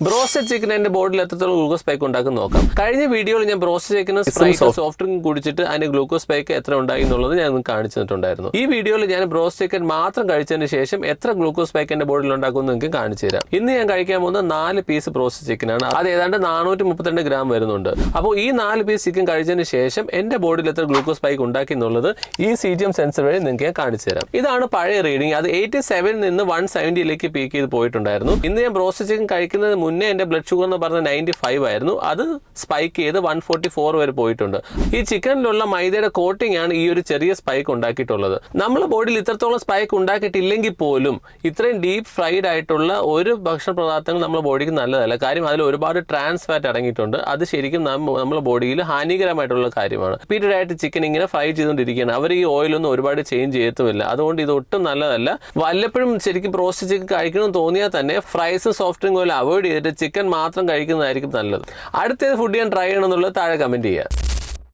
Broasted chicken എന്റെ ബോഡിയിൽ എത്രത്തോളം ഗ്ലൂക്കോസ് സ്പൈക്ക് ഉണ്ടാക്കും നോക്കാം. കഴിഞ്ഞ വീഡിയോയിൽ ഞാൻ ബ്രോസ്റ്റഡ് ചിക്കന് സോഫ്റ്റ് ഡ്രിങ്ക് കുടിച്ചിട്ട് അതിന് ഗ്ലൂക്കോസ് സ്പൈക്ക് എത്ര ഉണ്ടായി എന്നുള്ളത് ഞാൻ നിങ്ങൾക്ക് കാണിച്ചു തന്നിട്ടുണ്ടായിരുന്നു. ഈ വീഡിയോയിൽ ഞാൻ ബ്രോസ്റ്റഡ് ചിക്കൻ മാത്രം കഴിച്ചതിന് ശേഷം എത്ര ഗ്ലൂക്കോസ് സ്പൈക്ക് എന്റെ ബോഡിയിൽ ഉണ്ടാക്കുമെന്ന് നിങ്ങൾക്ക് കാണിച്ചു തരാം. ഇന്ന് ഞാൻ കഴിക്കാൻ പോകുന്ന 4 പീസ് ബ്രോസ്റ്റഡ് ചിക്കൻ ആണ്. അത് ഏതാണ്ട് 432 ഗ്രാം വരുന്നുണ്ട്. അപ്പോൾ ഈ 4 പീസ് ചിക്കൻ കഴിച്ചതിന് ശേഷം എന്റെ ബോഡിയിൽ എത്ര ഗ്ലൂക്കോസ് സ്പൈക്ക് ഉണ്ടാക്കി എന്നുള്ളത് ഈ CGM സെൻസർ വഴി നിങ്ങൾക്ക് ഞാൻ കാണിച്ചു തരാം. ഇതാണ് പഴയ റീഡിംഗ്. അത് 87 നിന്ന് 170ലേക്ക് പീക്ക് ചെയ്ത് പോയിട്ടുണ്ടായിരുന്നു. ഇന്ന് ഞാൻ ബ്രോസ്റ്റഡ് ചിക്കൻ കഴിക്കുന്നത് മുന്നേ എന്റെ ബ്ലഡ് ഷുഗർ എന്ന് പറഞ്ഞ 95 ആയിരുന്നു. അത് സ്പൈക്ക് ചെയ്ത് 144 വരെ പോയിട്ടുണ്ട്. ഈ ചിക്കനിലുള്ള മൈദയുടെ കോട്ടിംഗ് ആണ് ഈ ഒരു ചെറിയ സ്പൈക്ക് ഉണ്ടാക്കിയിട്ടുള്ളത്. നമ്മുടെ ബോഡിയിൽ ഇത്രത്തോളം സ്പൈക്ക് ഉണ്ടാക്കിയിട്ടില്ലെങ്കിൽ പോലും ഇത്രയും ഡീപ്പ് ഫ്രൈഡ് ആയിട്ടുള്ള ഒരു ഭക്ഷണ പദാർത്ഥങ്ങൾ നമ്മുടെ ബോഡിക്ക് നല്ലതല്ല. കാര്യം അതിൽ ഒരുപാട് ട്രാൻസ് ഫാറ്റ് അടങ്ങിയിട്ടുണ്ട്. അത് ശരിക്കും നമ്മുടെ ബോഡിയിൽ ഹാനികരമായിട്ടുള്ള കാര്യമാണ്. റിപ്പീറ്റഡ് ആയിട്ട് ചിക്കൻ ഇങ്ങനെ ഫ്രൈ ചെയ്തുകൊണ്ടിരിക്കുകയാണ്. അവർ ഈ ഓയിലൊന്നും ഒരുപാട് ചേഞ്ച് ചെയ്യത്തുമില്ല. അതുകൊണ്ട് ഇത് ഒട്ടും നല്ലതല്ല. വല്ലപ്പോഴും ശരിക്കും ബ്രോസ്റ്റഡ് ചിക്കൻ കഴിക്കണമെന്ന് തോന്നിയാൽ തന്നെ ഫ്രൈസും സോഫ്റ്റ് ഡ്രിങ്കും എല്ലാം അവോയ്ഡ് ചെയ്തിട്ട് ചിക്കൻ മാത്രം കഴിക്കുന്നതായിരിക്കും നല്ലത്. അടുത്തേത് ഫുഡ് ഞാൻ ട്രൈ ചെയ്യണമെന്നുള്ളത് താഴെ കമന്റ് ചെയ്യുക.